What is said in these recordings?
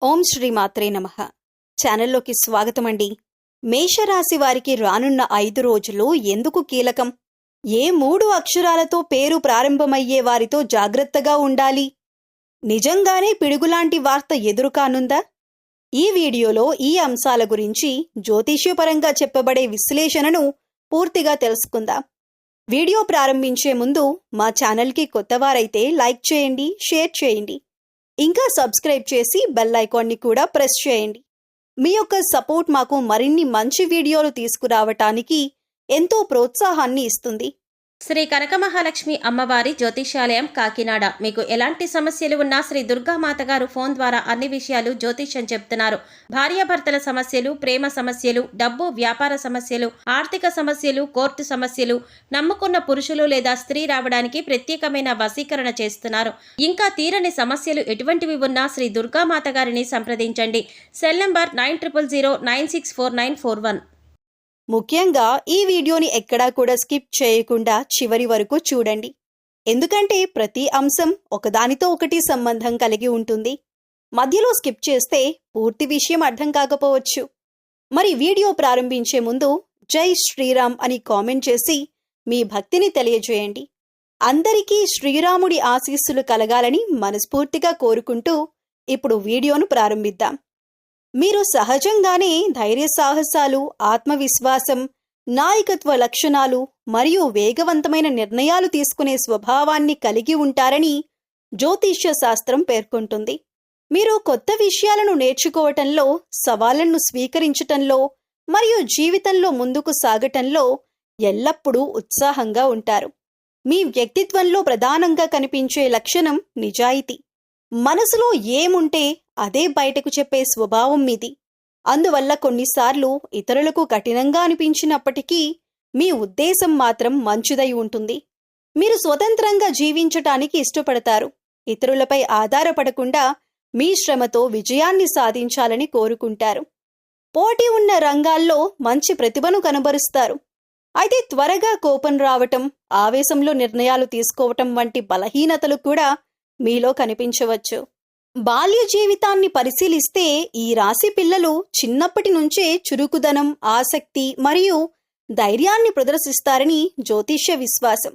ఓం శ్రీ మాత్రే నమః. ఛానల్లోకి స్వాగతం అండి. మేషరాశి వారికి రానున్న 5 రోజులు ఎందుకు కీలకం? ఏ 3 అక్షరాలతో పేరు ప్రారంభమయ్యే వారితో జాగ్రత్తగా ఉండాలి? నిజంగానే పిడుగులాంటి వార్త ఎదురుకానుందా? ఈ వీడియోలో ఈ అంశాల గురించి జ్యోతిష్యపరంగా చెప్పబడే విశ్లేషణను పూర్తిగా తెలుసుకుందాం. వీడియో ప్రారంభించే ముందు మా ఛానల్కి కొత్తవారైతే లైక్ చేయండి, షేర్ చేయండి. ఇంకా సబ్స్క్రైబ్ చేసి బెల్ ఐకాన్ని కూడా ప్రెస్ చేయండి. మీ యొక్క సపోర్ట్ మాకు మరిన్ని మంచి వీడియోలు తీసుకురావటానికి ఎంతో ప్రోత్సాహాన్ని ఇస్తుంది. శ్రీ కనకమహాలక్ష్మి అమ్మవారి జ్యోతిష్యాలయం కాకినాడ. మీకు ఎలాంటి సమస్యలు ఉన్నా శ్రీ దుర్గామాత గారు ఫోన్ ద్వారా అన్ని విషయాలు జ్యోతిష్యం చెప్తున్నారు. భార్యాభర్తల సమస్యలు, ప్రేమ సమస్యలు, డబ్బు వ్యాపార సమస్యలు, ఆర్థిక సమస్యలు, కోర్టు సమస్యలు, నమ్ముకున్న పురుషులు లేదా స్త్రీ రావడానికి ప్రత్యేకమైన వశీకరణ చేస్తున్నారు. ఇంకా తీరని సమస్యలు ఎటువంటివి ఉన్నా శ్రీ దుర్గామాత గారిని సంప్రదించండి. Cell number 9000964941. ముఖ్యంగా ఈ వీడియోని ఎక్కడా కూడా స్కిప్ చేయకుండా చివరి వరకు చూడండి. ఎందుకంటే ప్రతి అంశం ఒకదానితో ఒకటి సంబంధం కలిగి ఉంటుంది. మధ్యలో స్కిప్ చేస్తే పూర్తి విషయం అర్థం కాకపోవచ్చు. మరి వీడియో ప్రారంభించే ముందు జై శ్రీరామ్ అని కామెంట్ చేసి మీ భక్తిని తెలియజేయండి. అందరికీ శ్రీరాముడి ఆశీస్సులు కలగాలని మనస్ఫూర్తిగా కోరుకుంటూ ఇప్పుడు వీడియోను ప్రారంభిద్దాం. మీరు సహజంగానే ధైర్య సాహసాలు, ఆత్మవిశ్వాసం, నాయకత్వ లక్షణాలు మరియు వేగవంతమైన నిర్ణయాలు తీసుకునే స్వభావాన్ని కలిగి ఉంటారని జ్యోతిష్య శాస్త్రం పేర్కొంటుంది. మీరు కొత్త విషయాలను నేర్చుకోవటంలో, సవాళ్లను స్వీకరించటంలో మరియు జీవితంలో ముందుకు సాగటంలో ఎల్లప్పుడూ ఉత్సాహంగా ఉంటారు. మీ వ్యక్తిత్వంలో ప్రధానంగా కనిపించే లక్షణం నిజాయితీ. మనసులో ఏముంటే అదే బయటకు చెప్పే స్వభావం మీది. అందువల్ల కొన్నిసార్లు ఇతరులకు కఠినంగా అనిపించినప్పటికీ మీ ఉద్దేశం మాత్రం మంచిదై ఉంటుంది. మీరు స్వతంత్రంగా జీవించటానికి ఇష్టపడతారు. ఇతరులపై ఆధారపడకుండా మీ శ్రమతో విజయాన్ని సాధించాలని కోరుకుంటారు. పోటీ ఉన్న రంగాల్లో మంచి ప్రతిభను కనబరుస్తారు. అయితే త్వరగా కోపం రావటం, ఆవేశంలో నిర్ణయాలు తీసుకోవటం వంటి బలహీనతలు కూడా మీలో కనిపించవచ్చు. బాల్య జీవితాన్ని పరిశీలిస్తే ఈ రాశి పిల్లలు చిన్నప్పటి నుంచే చురుకుదనం, ఆసక్తి మరియు ధైర్యాన్ని ప్రదర్శిస్తారని జ్యోతిష్య విశ్వాసం.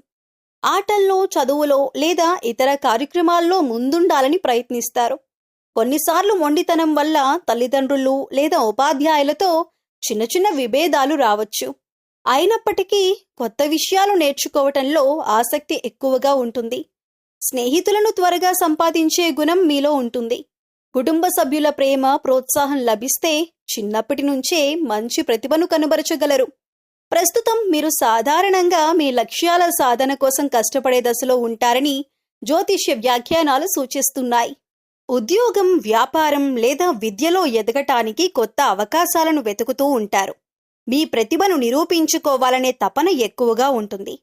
ఆటల్లో, చదువులో లేదా ఇతర కార్యక్రమాల్లో ముందుండాలని ప్రయత్నిస్తారు. కొన్నిసార్లు మొండితనం వల్ల తల్లిదండ్రులు లేదా ఉపాధ్యాయులతో చిన్న చిన్న విభేదాలు రావచ్చు. అయినప్పటికీ కొత్త విషయాలు నేర్చుకోవటంలో ఆసక్తి ఎక్కువగా ఉంటుంది. స్నేహితులను త్వరగా సంపాదించే గుణం మీలో ఉంటుంది. కుటుంబ సభ్యుల ప్రేమ, ప్రోత్సాహం లభిస్తే చిన్నప్పటి నుంచే మంచి ప్రతిభను కనబరచగలరు. ప్రస్తుతం మీరు సాధారణంగా మీ లక్ష్యాల సాధన కోసం కష్టపడే దశలో ఉంటారని జ్యోతిష్య వ్యాఖ్యానాలు సూచిస్తున్నాయి. ఉద్యోగం, వ్యాపారం లేదా విద్యలో ఎదగటానికి కొత్త అవకాశాలను వెతుకుతూ ఉంటారు. మీ ప్రతిభను నిరూపించుకోవాలనే తపన ఎక్కువగా ఉంటుంది.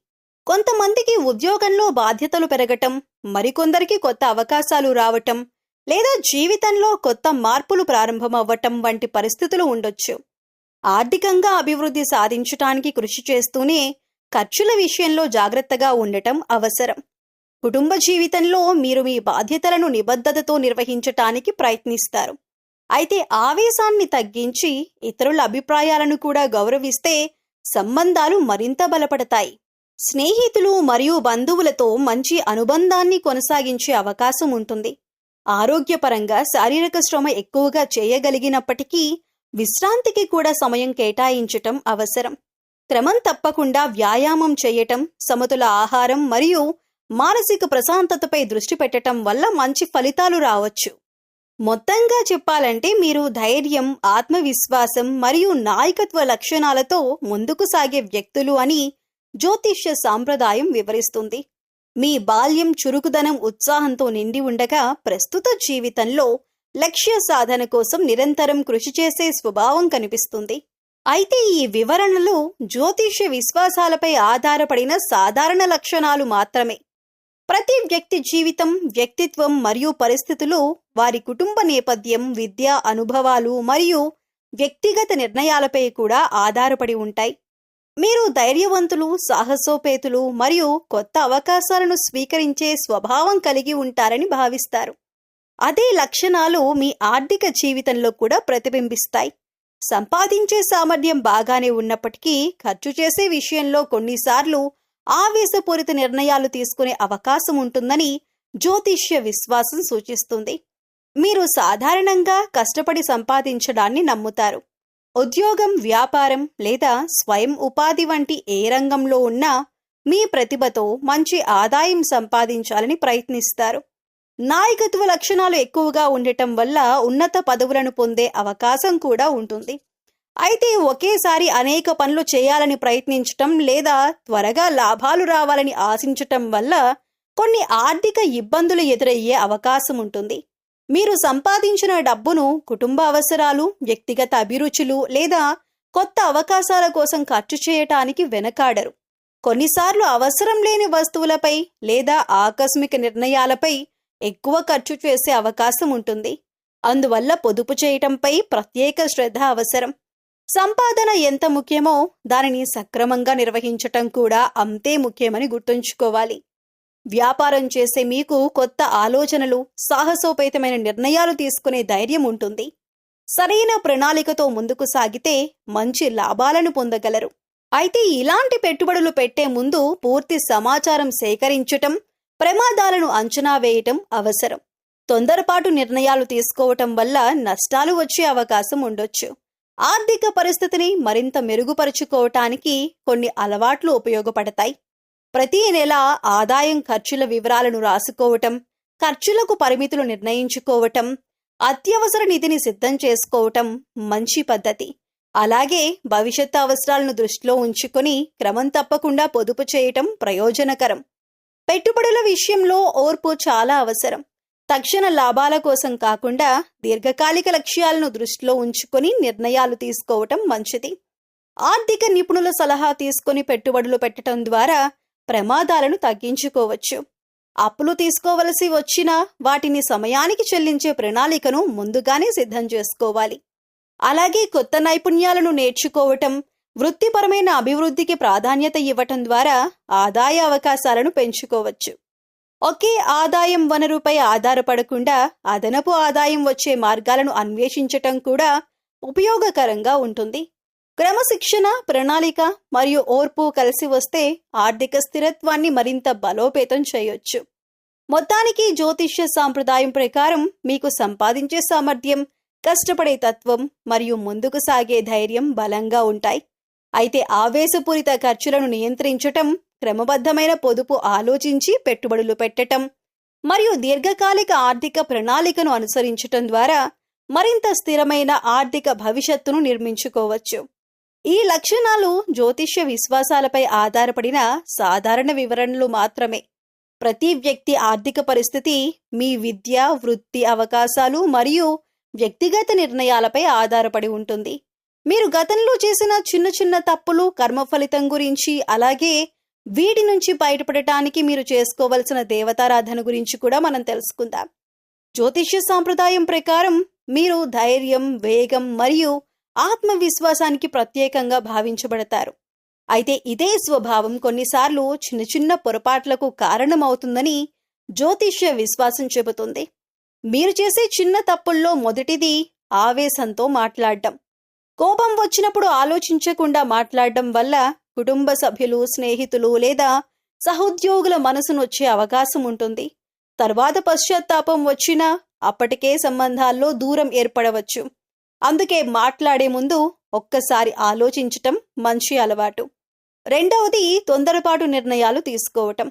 కొంతమందికి ఉద్యోగంలో బాధ్యతలు పెరగటం, మరికొందరికి కొత్త అవకాశాలు రావటం లేదా జీవితంలో కొత్త మార్పులు ప్రారంభమవ్వటం వంటి పరిస్థితులు ఉండొచ్చు. ఆర్థికంగా అభివృద్ధి సాధించటానికి కృషి చేస్తూనే ఖర్చుల విషయంలో జాగ్రత్తగా ఉండటం అవసరం. కుటుంబ జీవితంలో మీరు మీ బాధ్యతలను నిబద్ధతతో నిర్వహించటానికి ప్రయత్నిస్తారు. అయితే ఆవేశాన్ని తగ్గించి ఇతరుల అభిప్రాయాలను కూడా గౌరవిస్తే సంబంధాలు మరింత బలపడతాయి. స్నేహితులు మరియు బంధువులతో మంచి అనుబంధాన్ని కొనసాగించే అవకాశం ఉంటుంది. ఆరోగ్యపరంగా శారీరక శ్రమ ఎక్కువగా చేయగలిగినప్పటికీ విశ్రాంతికి కూడా సమయం కేటాయించటం అవసరం. క్రమం తప్పకుండా వ్యాయామం చేయటం, సమతుల ఆహారం మరియు మానసిక ప్రశాంతతపై దృష్టి పెట్టటం వల్ల మంచి ఫలితాలు రావచ్చు. మొత్తంగా చెప్పాలంటే మీరు ధైర్యం, ఆత్మవిశ్వాసం మరియు నాయకత్వ లక్షణాలతో ముందుకు సాగే వ్యక్తులు అని జ్యోతిష్య సాంప్రదాయం వివరిస్తుంది. మీ బాల్యం చురుకుదనం, ఉత్సాహంతో నిండి ఉండగా ప్రస్తుత జీవితంలో లక్ష్య సాధన కోసం నిరంతరం కృషి చేసే స్వభావం కనిపిస్తుంది. అయితే ఈ వివరణలు జ్యోతిష్య విశ్వాసాలపై ఆధారపడిన సాధారణ లక్షణాలు మాత్రమే. ప్రతి వ్యక్తి జీవితం, వ్యక్తిత్వం మరియు పరిస్థితులు, వారి కుటుంబ నేపథ్యం, విద్యా అనుభవాలు మరియు వ్యక్తిగత నిర్ణయాలపై కూడా ఆధారపడి ఉంటాయి. మీరు ధైర్యవంతులు, సాహసోపేతులు మరియు కొత్త అవకాశాలను స్వీకరించే స్వభావం కలిగి ఉంటారని భావిస్తారు. అదే లక్షణాలు మీ ఆర్థిక జీవితంలో కూడా ప్రతిబింబిస్తాయి. సంపాదించే సామర్థ్యం బాగానే ఉన్నప్పటికీ ఖర్చు చేసే విషయంలో కొన్నిసార్లు ఆవేశపూరిత నిర్ణయాలు తీసుకునే అవకాశం ఉంటుందని జ్యోతిష్య విశ్వాసం సూచిస్తుంది. మీరు సాధారణంగా కష్టపడి సంపాదించడాన్ని నమ్ముతారు. ఉద్యోగం, వ్యాపారం లేదా స్వయం ఉపాధి వంటి ఏ రంగంలో ఉన్నా మీ ప్రతిభతో మంచి ఆదాయం సంపాదించాలని ప్రయత్నిస్తారు. నాయకత్వ లక్షణాలు ఎక్కువగా ఉండటం వల్ల ఉన్నత పదవులను పొందే అవకాశం కూడా ఉంటుంది. అయితే ఒకేసారి అనేక పనులు చేయాలని ప్రయత్నించటం లేదా త్వరగా లాభాలు రావాలని ఆశించటం వల్ల కొన్ని ఆర్థిక ఇబ్బందులు ఎదురయ్యే అవకాశం ఉంటుంది. మీరు సంపాదించిన డబ్బును కుటుంబ అవసరాలు, వ్యక్తిగత అభిరుచులు లేదా కొత్త అవకాశాల కోసం ఖర్చు చేయటానికి వెనకాడరు. కొన్నిసార్లు అవసరం లేని వస్తువులపై లేదా ఆకస్మిక నిర్ణయాలపై ఎక్కువ ఖర్చు చేసే అవకాశం ఉంటుంది. అందువల్ల పొదుపు చేయటంపై ప్రత్యేక శ్రద్ధ అవసరం. సంపాదన ఎంత ముఖ్యమో దానిని సక్రమంగా నిర్వహించటం కూడా అంతే ముఖ్యమని గుర్తుంచుకోవాలి. వ్యాపారం చేసే మీకు కొత్త ఆలోచనలు, సాహసోపేతమైన నిర్ణయాలు తీసుకునే ధైర్యం ఉంటుంది. సరైన ప్రణాళికతో ముందుకు సాగితే మంచి లాభాలను పొందగలరు. అయితే ఇలాంటి పెట్టుబడులు పెట్టే ముందు పూర్తి సమాచారం సేకరించటం, ప్రమాదాలను అంచనా వేయటం అవసరం. తొందరపాటు నిర్ణయాలు తీసుకోవటం వల్ల నష్టాలు వచ్చే అవకాశం ఉండొచ్చు. ఆర్థిక పరిస్థితిని మరింత మెరుగుపరుచుకోవటానికి కొన్ని అలవాట్లు ఉపయోగపడతాయి. ప్రతి నెల ఆదాయం, ఖర్చుల వివరాలను రాసుకోవటం, ఖర్చులకు పరిమితులు నిర్ణయించుకోవటం, అత్యవసర నిధిని సిద్ధం చేసుకోవటం మంచి పద్ధతి. అలాగే భవిష్యత్తు అవసరాలను దృష్టిలో ఉంచుకొని క్రమం తప్పకుండా పొదుపు చేయటం ప్రయోజనకరం. పెట్టుబడుల విషయంలో ఓర్పు చాలా అవసరం. తక్షణ లాభాల కోసం కాకుండా దీర్ఘకాలిక లక్ష్యాలను దృష్టిలో ఉంచుకొని నిర్ణయాలు తీసుకోవటం మంచిది. ఆర్థిక నిపుణుల సలహా తీసుకొని పెట్టుబడులు పెట్టడం ద్వారా ప్రమాదాలను తగ్గించుకోవచ్చు. అప్పులు తీసుకోవలసి వచ్చినా వాటిని సమయానికి చెల్లించే ప్రణాళికను ముందుగానే సిద్ధం చేసుకోవాలి. అలాగే కొత్త నైపుణ్యాలను నేర్చుకోవటం, వృత్తిపరమైన అభివృద్ధికి ప్రాధాన్యత ఇవ్వటం ద్వారా ఆదాయ అవకాశాలను పెంచుకోవచ్చు. ఒకే ఆదాయం వనరుపై ఆధారపడకుండా అదనపు ఆదాయం వచ్చే మార్గాలను అన్వేషించటం కూడా ఉపయోగకరంగా ఉంటుంది. క్రమశిక్షణ, ప్రణాళిక మరియు ఓర్పు కలిసి వస్తే ఆర్థిక స్థిరత్వాన్ని మరింత బలోపేతం చేయొచ్చు. మొత్తానికి జ్యోతిష్య సాంప్రదాయం ప్రకారం మీకు సంపాదించే సామర్థ్యం, కష్టపడే తత్వం మరియు ముందుకు సాగే ధైర్యం బలంగా ఉంటాయి. అయితే ఆవేశపూరిత ఖర్చులను నియంత్రించటం, క్రమబద్ధమైన పొదుపు ఆలోచించి పెట్టుబడులు పెట్టటం మరియు దీర్ఘకాలిక ఆర్థిక ప్రణాళికను అనుసరించటం ద్వారా మరింత స్థిరమైన ఆర్థిక భవిష్యత్తును నిర్మించుకోవచ్చు. ఈ లక్షణాలు జ్యోతిష్య విశ్వాసాలపై ఆధారపడిన సాధారణ వివరణలు మాత్రమే. ప్రతి వ్యక్తి ఆర్థిక పరిస్థితి మీ విద్య, వృత్తి అవకాశాలు మరియు వ్యక్తిగత నిర్ణయాలపై ఆధారపడి ఉంటుంది. మీరు గతంలో చేసిన చిన్న చిన్న తప్పులు, కర్మ ఫలితం గురించి, అలాగే వీటి నుంచి బయటపడటానికి మీరు చేసుకోవలసిన దేవతారాధన గురించి కూడా మనం తెలుసుకుందాం. జ్యోతిష్య సాంప్రదాయం ప్రకారం మీరు ధైర్యం, వేగం మరియు ఆత్మవిశ్వాసానికి ప్రత్యేకంగా భావించబడతారు. అయితే ఇదే స్వభావం కొన్నిసార్లు చిన్న చిన్న పొరపాట్లకు కారణమవుతుందని జ్యోతిష్య విశ్వాసం చెబుతుంది. మీరు చేసే చిన్న తప్పుల్లో మొదటిది ఆవేశంతో మాట్లాడడం. కోపం వచ్చినప్పుడు ఆలోచించకుండా మాట్లాడడం వల్ల కుటుంబ సభ్యులు, స్నేహితులు లేదా సహోద్యోగుల మనసును వచ్చే అవకాశం ఉంటుంది. తర్వాత పశ్చాత్తాపం వచ్చినా అప్పటికే సంబంధాల్లో దూరం ఏర్పడవచ్చు. అందుకే మాట్లాడే ముందు ఒక్కసారి ఆలోచించటం మంచి అలవాటు. రెండవది తొందరపాటు నిర్ణయాలు తీసుకోవటం.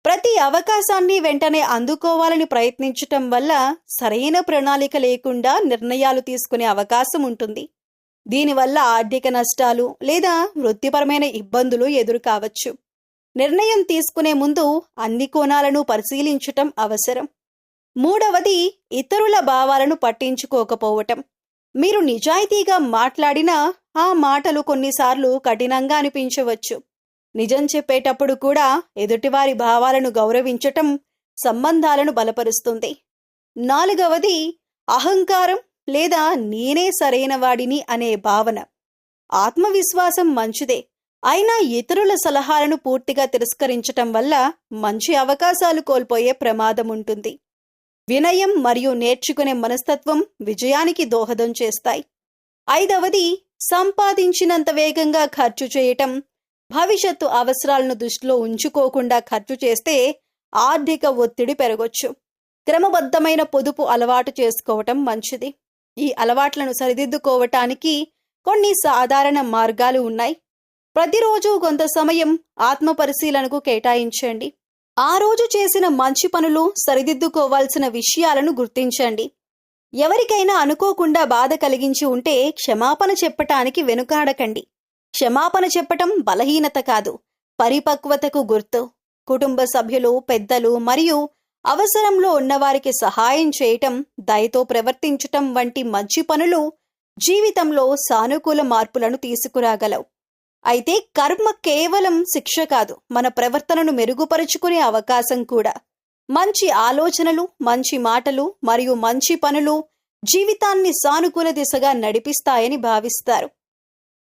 ప్రతి అవకాశాన్ని వెంటనే అందుకోవాలని ప్రయత్నించటం వల్ల సరైన ప్రణాళిక లేకుండా నిర్ణయాలు తీసుకునే అవకాశం ఉంటుంది. దీనివల్ల ఆర్థిక నష్టాలు లేదా వృత్తిపరమైన ఇబ్బందులు ఎదురు కావచ్చు. నిర్ణయం తీసుకునే ముందు అన్ని కోణాలను పరిశీలించటం అవసరం. మూడవది ఇతరుల భావాలను పట్టించుకోకపోవటం. మీరు నిజాయితీగా మాట్లాడినా ఆ మాటలు కొన్నిసార్లు కఠినంగా అనిపించవచ్చు. నిజం చెప్పేటప్పుడు కూడా ఎదుటివారి భావాలను గౌరవించటం సంబంధాలను బలపరుస్తుంది. నాలుగవది అహంకారం లేదా నేనే సరైన వాడిని అనే భావన. ఆత్మవిశ్వాసం మంచిదే, అయినా ఇతరుల సలహాలను పూర్తిగా తిరస్కరించటం వల్ల మంచి అవకాశాలు కోల్పోయే ప్రమాదం ఉంటుంది. వినయం మరియు నేర్చుకునే మనస్తత్వం విజయానికి దోహదం చేస్తాయి. 5వది, సంపాదించినంత వేగంగా ఖర్చు చేయటం. భవిష్యత్తు అవసరాలను దృష్టిలో ఉంచుకోకుండా ఖర్చు చేస్తే ఆర్థిక ఒత్తిడి పెరగొచ్చు. క్రమబద్ధమైన పొదుపు అలవాటు చేసుకోవటం మంచిది. ఈ అలవాట్లను సరిదిద్దుకోవటానికి కొన్ని సాధారణ మార్గాలు ఉన్నాయి. ప్రతిరోజు కొంత సమయం ఆత్మపరిశీలనకు కేటాయించండి. ఆ రోజు చేసిన మంచి పనులు, సరిదిద్దుకోవాల్సిన విషయాలను గుర్తించండి. ఎవరికైనా అనుకోకుండా బాధ కలిగించి ఉంటే క్షమాపణ చెప్పటానికి వెనుకాడకండి. క్షమాపణ చెప్పటం బలహీనత కాదు, పరిపక్వతకు గుర్తు. కుటుంబ సభ్యులు, పెద్దలు మరియు అవసరంలో ఉన్నవారికి సహాయం చేయటం, దయతో ప్రవర్తించటం వంటి మంచి పనులు జీవితంలో సానుకూల మార్పులను తీసుకురాగలవు. అయితే కర్మ కేవలం శిక్ష కాదు, మన ప్రవర్తనను మెరుగుపరుచుకునే అవకాశం కూడా. మంచి ఆలోచనలు, మంచి మాటలు మరియు మంచి పనులు జీవితాన్ని సానుకూల దిశగా నడిపిస్తాయని భావిస్తారు.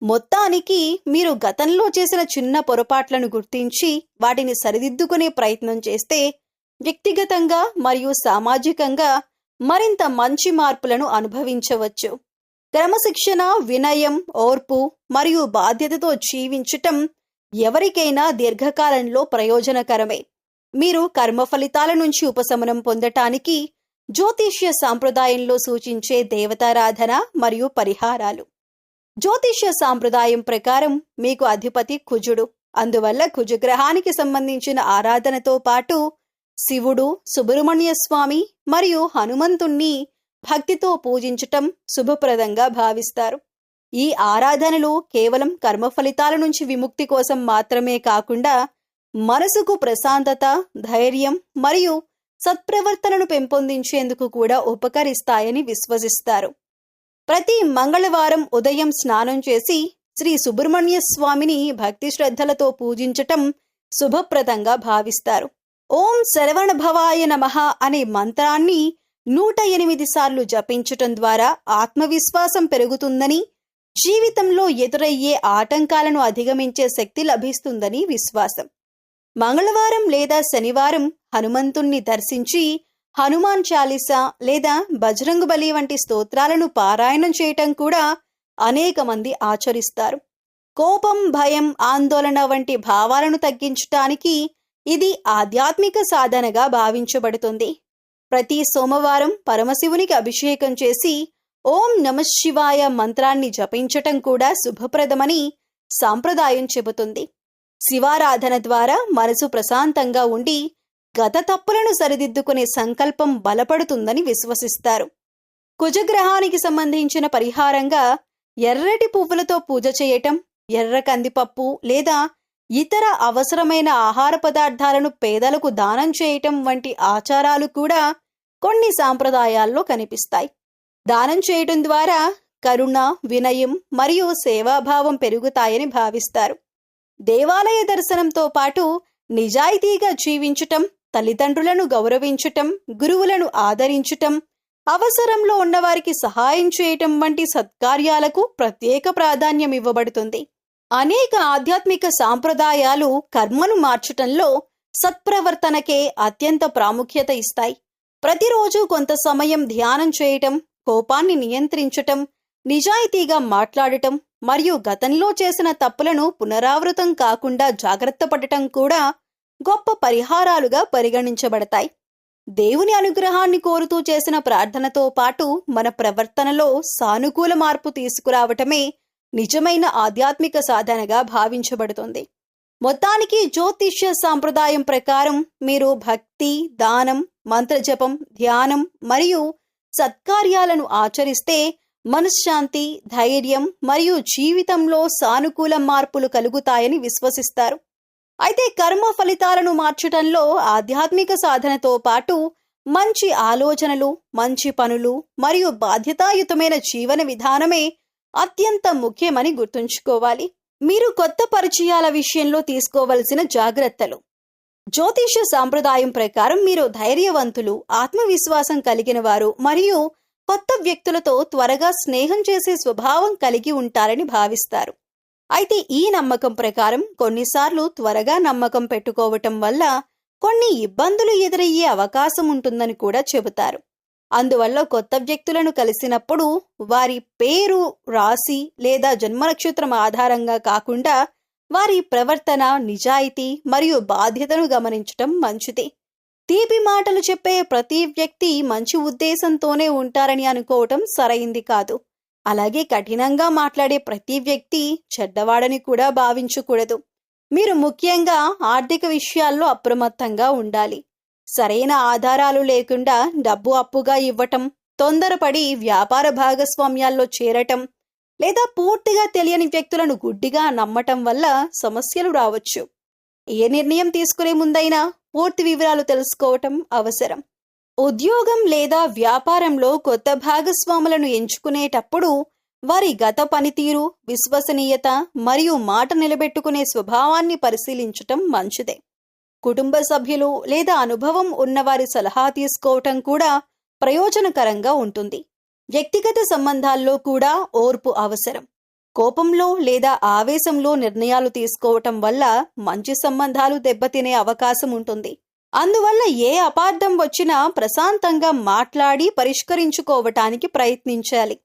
మొత్తానికి మీరు గతంలో చేసిన చిన్న పొరపాట్లను గుర్తించి వాటిని సరిదిద్దుకునే ప్రయత్నం చేస్తే వ్యక్తిగతంగా మరియు సామాజికంగా మరింత మంచి మార్పులను అనుభవించవచ్చు. క్రమశిక్షణ, వినయం, ఓర్పు మరియు బాధ్యతతో జీవించటం ఎవరికైనా దీర్ఘకాలంలో ప్రయోజనకరమే. మీరు కర్మ ఫలితాల నుంచి ఉపశమనం పొందటానికి జ్యోతిష్య సాంప్రదాయంలో సూచించే దేవతారాధన మరియు పరిహారాలు. జ్యోతిష్య సాంప్రదాయం ప్రకారం మీకు అధిపతి కుజుడు. అందువల్ల కుజగ్రహానికి సంబంధించిన ఆరాధనతో పాటు శివుడు, సుబ్రహ్మణ్య స్వామి మరియు హనుమంతుణ్ణి భక్తితో పూజించటం శుభప్రదంగా భావిస్తారు. ఈ ఆరాధనలు కేవలం కర్మ ఫలితాల నుంచి విముక్తి కోసం మాత్రమే కాకుండా మనసుకు ప్రశాంతత, ధైర్యం మరియు సత్ప్రవర్తనను పెంపొందించేందుకు కూడా ఉపకరిస్తాయని విశ్వసిస్తారు. ప్రతి మంగళవారం ఉదయం స్నానం చేసి శ్రీ సుబ్రహ్మణ్య స్వామిని భక్తి శ్రద్ధలతో పూజించటం శుభప్రదంగా భావిస్తారు. ఓం శరవణ భవాయ నమః అనే మంత్రాన్ని 108 సార్లు జపించటం ద్వారా ఆత్మవిశ్వాసం పెరుగుతుందని, జీవితంలో ఎదురయ్యే ఆటంకాలను అధిగమించే శక్తి లభిస్తుందని విశ్వాసం. మంగళవారం లేదా శనివారం హనుమంతుణ్ణి దర్శించి హనుమాన్ చాలీసా లేదా బజరంగబలి వంటి స్తోత్రాలను పారాయణం చేయటం కూడా అనేక మంది ఆచరిస్తారు. కోపం, భయం, ఆందోళన వంటి భావాలను తగ్గించటానికి ఇది ఆధ్యాత్మిక సాధనగా భావించబడుతుంది. ప్రతి సోమవారం పరమశివునికి అభిషేకం చేసి ఓం నమఃశివాయ మంత్రాన్ని జపించటం కూడా శుభప్రదమని సాంప్రదాయం చెబుతుంది. శివారాధన ద్వారా మనసు ప్రశాంతంగా ఉండి గత తప్పులను సరిదిద్దుకునే సంకల్పం బలపడుతుందని విశ్వసిస్తారు. కుజగ్రహానికి సంబంధించిన పరిహారంగా ఎర్రటి పువ్వులతో పూజ చేయటం, ఎర్ర కందిపప్పు లేదా ఇతర అవసరమైన ఆహార పదార్థాలను పేదలకు దానం చేయటం వంటి ఆచారాలు కూడా కొన్ని సాంప్రదాయాల్లో కనిపిస్తాయి. దానం చేయటం ద్వారా కరుణ, వినయం మరియు సేవాభావం పెరుగుతాయని భావిస్తారు. దేవాలయ దర్శనంతో పాటు నిజాయితీగా జీవించటం, తల్లిదండ్రులను గౌరవించటం, గురువులను ఆదరించటం, అవసరంలో ఉన్నవారికి సహాయం చేయటం వంటి సత్కార్యాలకు ప్రత్యేక ప్రాధాన్యం ఇవ్వబడుతుంది. అనేక ఆధ్యాత్మిక సాంప్రదాయాలు కర్మను మార్చటంలో సత్ప్రవర్తనకే అత్యంత ప్రాముఖ్యత ఇస్తాయి. ప్రతిరోజు కొంత సమయం ధ్యానం చేయటం, కోపాన్ని నియంత్రించటం, నిజాయితీగా మాట్లాడటం మరియు గతంలో చేసిన తప్పులను పునరావృతం కాకుండా జాగ్రత్త పడటం కూడా గొప్ప పరిహారాలుగా పరిగణించబడతాయి. దేవుని అనుగ్రహాన్ని కోరుతూ చేసిన ప్రార్థనతో పాటు మన ప్రవర్తనలో సానుకూల మార్పు తీసుకురావటమే నిజమైన ఆధ్యాత్మిక సాధనగా భావించబడుతుంది. మొత్తానికి జ్యోతిష్య సాంప్రదాయం ప్రకారం మీరు భక్తి, దానం, మంత్రజపం, ధ్యానం మరియు సత్కార్యాలను ఆచరిస్తే మనశ్శాంతి, ధైర్యం మరియు జీవితంలో సానుకూల మార్పులు కలుగుతాయని విశ్వసిస్తారు. అయితే కర్మ ఫలితాలను మార్చటంలో ఆధ్యాత్మిక సాధనతో పాటు మంచి ఆలోచనలు, మంచి పనులు మరియు బాధ్యతాయుతమైన జీవన విధానమే అత్యంత ముఖ్యమని గుర్తుంచుకోవాలి. మీరు కొత్త పరిచయాల విషయంలో తీసుకోవలసిన జాగ్రత్తలు. జ్యోతిష్య సాంప్రదాయం ప్రకారం మీరు ధైర్యవంతులు, ఆత్మవిశ్వాసం కలిగిన వారు మరియు కొత్త వ్యక్తులతో త్వరగా స్నేహం చేసే స్వభావం కలిగి ఉంటారని భావిస్తారు. అయితే ఈ నమ్మకం ప్రకారం కొన్నిసార్లు త్వరగా నమ్మకం పెట్టుకోవటం వల్ల కొన్ని ఇబ్బందులు ఎదురయ్యే అవకాశం ఉంటుందని కూడా చెబుతారు. అందువల్ల కొత్త వ్యక్తులను కలిసినప్పుడు వారి పేరు, రాశి లేదా జన్మ నక్షత్రం ఆధారంగా కాకుండా వారి ప్రవర్తన, నిజాయితీ మరియు బాధ్యతను గమనించటం మంచిది. తీపి మాటలు చెప్పే ప్రతి వ్యక్తి మంచి ఉద్దేశంతోనే ఉంటారని అనుకోవటం సరైంది కాదు. అలాగే కఠినంగా మాట్లాడే ప్రతి వ్యక్తి చెడ్డవాడని కూడా భావించకూడదు. మీరు ముఖ్యంగా ఆర్థిక విషయాల్లో అప్రమత్తంగా ఉండాలి. సరైన ఆధారాలు లేకుండా డబ్బు అప్పుగా ఇవ్వటం, తొందరపడి వ్యాపార భాగస్వామ్యాల్లో చేరటం లేదా పూర్తిగా తెలియని వ్యక్తులను గుడ్డిగా నమ్మటం వల్ల సమస్యలు రావచ్చు. ఏ నిర్ణయం తీసుకునే ముందైనా పూర్తి వివరాలు తెలుసుకోవటం అవసరం. ఉద్యోగం లేదా వ్యాపారంలో కొత్త భాగస్వాములను ఎంచుకునేటప్పుడు వారి గత పనితీరు, విశ్వసనీయత మరియు మాట నిలబెట్టుకునే స్వభావాన్ని పరిశీలించటం మంచిదే. కుటుంబ సభ్యులు లేదా అనుభవం ఉన్నవారి సలహా తీసుకోవటం కూడా ప్రయోజనకరంగా ఉంటుంది. వ్యక్తిగత సంబంధాల్లో కూడా ఓర్పు అవసరం. కోపంలో లేదా ఆవేశంలో నిర్ణయాలు తీసుకోవటం వల్ల మంచి సంబంధాలు దెబ్బతినే అవకాశం ఉంటుంది. అందువల్ల ఏ అపార్థం వచ్చినా ప్రశాంతంగా మాట్లాడి పరిష్కరించుకోవటానికి ప్రయత్నించాలి.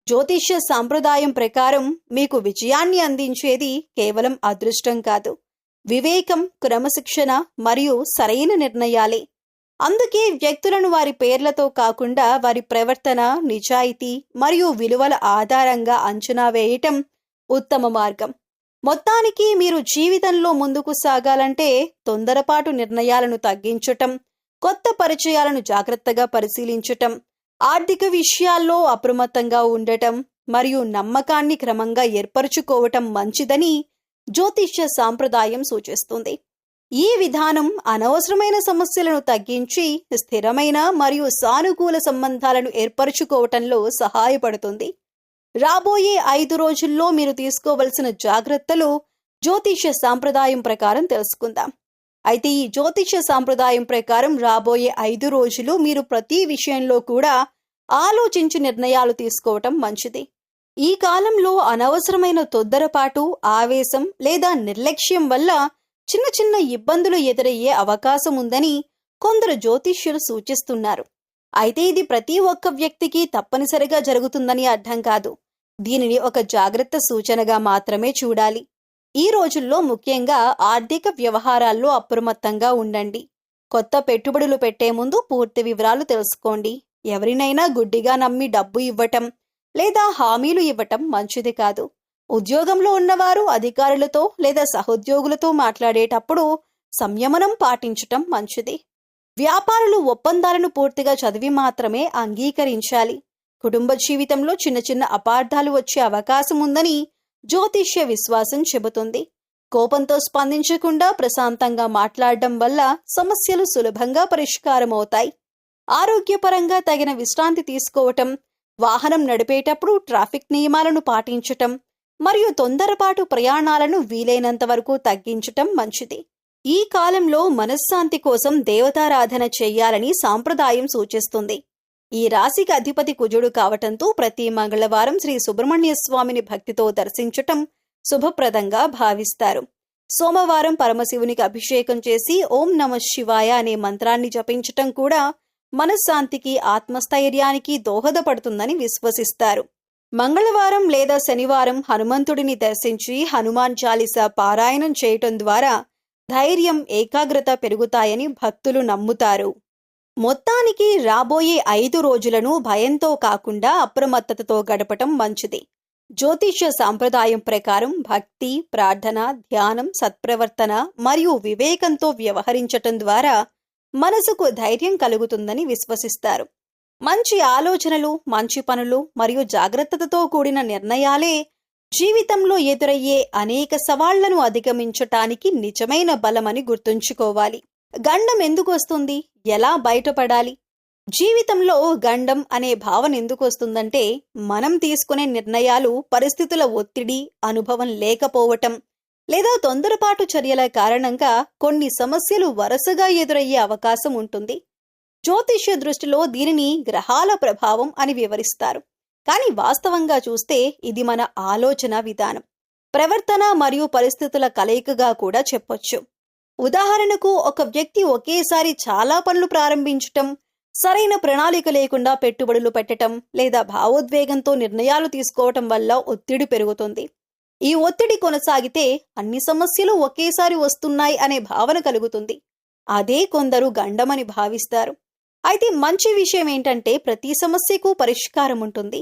జ్యోతిష్య సాంప్రదాయం ప్రకారం మీకు విజయాన్ని అందించేది కేవలం అదృష్టం కాదు, వివేకం, క్రమశిక్షణ మరియు సరైన నిర్ణయాలే. అందుకే వ్యక్తులను వారి పేర్లతో కాకుండా వారి ప్రవర్తన, నిజాయితీ మరియు విలువల ఆధారంగా అంచనా వేయటం ఉత్తమ మార్గం. మొత్తానికి మీరు జీవితంలో ముందుకు సాగాలంటే తొందరపాటు నిర్ణయాలను తగ్గించటం, కొత్త పరిచయాలను జాగ్రత్తగా పరిశీలించటం, ఆర్థిక విషయాల్లో అప్రమత్తంగా ఉండటం మరియు నమ్మకాన్ని క్రమంగా ఏర్పరచుకోవటం మంచిదని జ్యోతిష్య సాంప్రదాయం సూచిస్తుంది. ఈ విధానం అనవసరమైన సమస్యలను తగ్గించి స్థిరమైన మరియు సానుకూల సంబంధాలను ఏర్పరచుకోవటంలో సహాయపడుతుంది. రాబోయే 5 రోజుల్లో మీరు తీసుకోవలసిన జాగ్రత్తలు జ్యోతిష్య సాంప్రదాయం ప్రకారం తెలుసుకుందాం. అయితే ఈ జ్యోతిష్య సాంప్రదాయం ప్రకారం రాబోయే 5 రోజులు మీరు ప్రతి విషయంలో కూడా ఆలోచించి నిర్ణయాలు తీసుకోవటం మంచిది. ఈ కాలంలో అనవసరమైన తొందరపాటు, ఆవేశం లేదా నిర్లక్ష్యం వల్ల చిన్న చిన్న ఇబ్బందులు ఎదురయ్యే అవకాశం ఉందని కొందరు జ్యోతిష్యులు సూచిస్తున్నారు. అయితే ఇది ప్రతి ఒక్క వ్యక్తికి తప్పనిసరిగా జరుగుతుందని అర్థం కాదు. దీనిని ఒక జాగ్రత్త సూచనగా మాత్రమే చూడాలి. ఈ రోజుల్లో ముఖ్యంగా ఆర్థిక వ్యవహారాల్లో అప్రమత్తంగా ఉండండి. కొత్త పెట్టుబడులు పెట్టే ముందు పూర్తి వివరాలు తెలుసుకోండి. ఎవరినైనా గుడ్డిగా నమ్మి డబ్బు ఇవ్వటం లేదా హామీలు ఇవ్వటం మంచిది కాదు. ఉద్యోగంలో ఉన్నవారు అధికారులతో లేదా సహోద్యోగులతో మాట్లాడేటప్పుడు సంయమనం పాటించటం మంచిది. వ్యాపారులు ఒప్పందాలను పూర్తిగా చదివి మాత్రమే అంగీకరించాలి. కుటుంబ జీవితంలో చిన్న చిన్న అపార్థాలు వచ్చే అవకాశం ఉందని జ్యోతిష్య విశ్వాసం చెబుతుంది. కోపంతో స్పందించకుండా ప్రశాంతంగా మాట్లాడడం వల్ల సమస్యలు సులభంగా పరిష్కారమవుతాయి. ఆరోగ్యపరంగా తగిన విశ్రాంతి తీసుకోవటం, వాహనం నడిపేటప్పుడు ట్రాఫిక్ నియమాలను పాటించటం మరియు తొందరపాటు ప్రయాణాలను వీలైనంత వరకు తగ్గించటం మంచిది. ఈ కాలంలో మనశ్శాంతి కోసం దేవతారాధన చెయ్యాలని సాంప్రదాయం సూచిస్తుంది. ఈ రాశికి అధిపతి కుజుడు కావటంతో ప్రతి మంగళవారం శ్రీ సుబ్రహ్మణ్య స్వామిని భక్తితో దర్శించటం శుభప్రదంగా భావిస్తారు. సోమవారం పరమశివునికి అభిషేకం చేసి ఓం నమః శివాయ అనే మంత్రాన్ని జపించటం కూడా మనశ్శాంతికి, ఆత్మస్థైర్యానికి దోహదపడుతుందని విశ్వసిస్తారు. మంగళవారం లేదా శనివారం హనుమంతుడిని దర్శించి హనుమాన్ చాలీసా పారాయణం చేయటం ద్వారా ధైర్యం, ఏకాగ్రత పెరుగుతాయని భక్తులు నమ్ముతారు. మొత్తానికి రాబోయే 5 రోజులను భయంతో కాకుండా అప్రమత్తతతో గడపటం మంచిది. జ్యోతిష్య సాంప్రదాయం ప్రకారం భక్తి, ప్రార్థన, ధ్యానం, సత్ప్రవర్తన మరియు వివేకంతో వ్యవహరించటం ద్వారా మనసుకు ధైర్యం కలుగుతుందని విశ్వసిస్తారు. మంచి ఆలోచనలు, మంచి పనులు మరియు జాగ్రత్తతో కూడిన నిర్ణయాలే జీవితంలో ఎదురయ్యే అనేక సవాళ్లను అధిగమించటానికి నిజమైన బలమని గుర్తుంచుకోవాలి. గండం ఎందుకు వస్తుంది? ఎలా బయటపడాలి? జీవితంలో గండం అనే భావన ఎందుకు వస్తుందంటే మనం తీసుకునే నిర్ణయాలు పరిస్థితుల ఒత్తిడి, అనుభవం లేకపోవటం లేదా తొందరపాటు చర్యల కారణంగా కొన్ని సమస్యలు వరుసగా ఎదురయ్యే అవకాశం ఉంటుంది. జ్యోతిష్య దృష్టిలో దీనిని గ్రహాల ప్రభావం అని వివరిస్తారు. కానీ వాస్తవంగా చూస్తే ఇది మన ఆలోచన విధానం, ప్రవర్తన మరియు పరిస్థితుల కలయికగా కూడా చెప్పొచ్చు. ఉదాహరణకు ఒక వ్యక్తి ఒకేసారి చాలా పనులు ప్రారంభించటం, సరైన ప్రణాళిక లేకుండా పెట్టుబడులు పెట్టటం లేదా భావోద్వేగంతో నిర్ణయాలు తీసుకోవటం వల్ల ఒత్తిడి పెరుగుతుంది. ఈ ఒత్తిడి కొనసాగితే అన్ని సమస్యలు ఒకేసారి వస్తున్నాయి అనే భావన కలుగుతుంది. అదే కొందరు గండమని భావిస్తారు. అయితే మంచి విషయం ఏంటంటే ప్రతి సమస్యకు పరిష్కారం ఉంటుంది.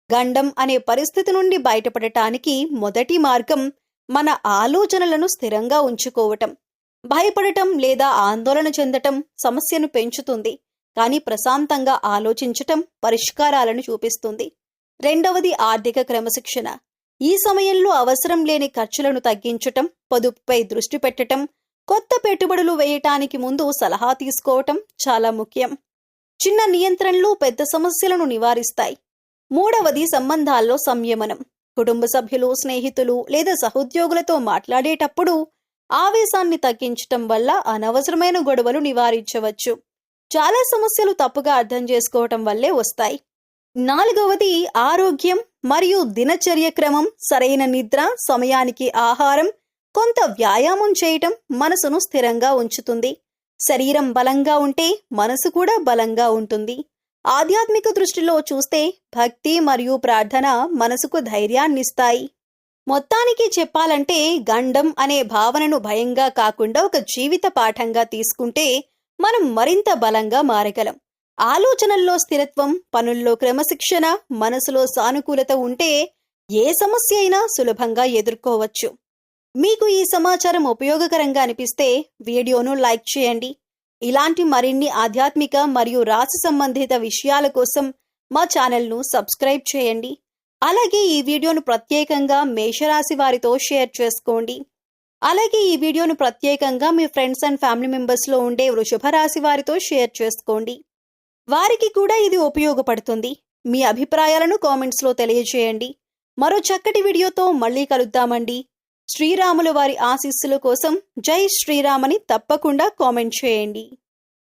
గండం అనే పరిస్థితి నుండి బయటపడటానికి మొదటి మార్గం మన ఆలోచనలను స్థిరంగా ఉంచుకోవటం. భయపడటం లేదా ఆందోళన చెందటం సమస్యను పెంచుతుంది, కానీ ప్రశాంతంగా ఆలోచించటం పరిష్కారాలను చూపిస్తుంది. రెండవది ఆర్థిక క్రమశిక్షణ. ఈ సమయంలో అవసరం లేని ఖర్చులను తగ్గించటం, పొదుపుపై దృష్టి పెట్టటం, కొత్త పెట్టుబడులు వేయటానికి ముందు సలహా తీసుకోవటం చాలా ముఖ్యం. చిన్న నియంత్రణలు పెద్ద సమస్యలను నివారిస్తాయి. మూడవది సంబంధాల్లో సంయమనం. కుటుంబ సభ్యులు, స్నేహితులు లేదా సహోద్యోగులతో మాట్లాడేటప్పుడు ఆవేశాన్ని తగ్గించటం వల్ల అనవసరమైన గొడవలు నివారించవచ్చు. చాలా సమస్యలు తప్పుగా అర్థం చేసుకోవటం వల్లే వస్తాయి. నాలుగవది ఆరోగ్యం మరియు దినచర్య క్రమం. సరైన నిద్ర, సమయానికి ఆహారం, కొంత వ్యాయామం చేయటం మనసును స్థిరంగా ఉంచుతుంది. శరీరం బలంగా ఉంటే మనసు కూడా బలంగా ఉంటుంది. ఆధ్యాత్మిక దృష్టిలో చూస్తే భక్తి మరియు ప్రార్థన మనసుకు ధైర్యాన్నిస్తాయి. మొత్తానికి చెప్పాలంటే గండం అనే భావనను భయంగా కాకుండా ఒక జీవిత పాఠంగా తీసుకుంటే మనం మరింత బలంగా మారగలం. ఆలోచనల్లో స్థిరత్వం, పనుల్లో క్రమశిక్షణ, మనసులో సానుకూలత ఉంటే ఏ సమస్య అయినా సులభంగా ఎదుర్కోవచ్చు. మీకు ఈ సమాచారం ఉపయోగకరంగా అనిపిస్తే వీడియోను లైక్ చేయండి. ఇలాంటి మరిన్ని ఆధ్యాత్మిక మరియు రాశి సంబంధిత విషయాల కోసం మా ఛానల్ను సబ్స్క్రైబ్ చేయండి. అలాగే ఈ వీడియోను ప్రత్యేకంగా మేషరాశి వారితో షేర్ చేసుకోండి. అలాగే ఈ వీడియోను ప్రత్యేకంగా మీ ఫ్రెండ్స్ అండ్ ఫ్యామిలీ మెంబర్స్లో ఉండే వృషభ రాశి వారితో షేర్ చేసుకోండి. వారికి కూడా ఇది ఉపయోగపడుతుంది. మీ అభిప్రాయాలను కామెంట్స్లో తెలియజేయండి. మరో చక్కటి వీడియోతో మళ్ళీ కలుద్దామండి. శ్రీరాముల వారి ఆశీస్సుల కోసం జై శ్రీరామ్ అని తప్పకుండా కామెంట్ చేయండి.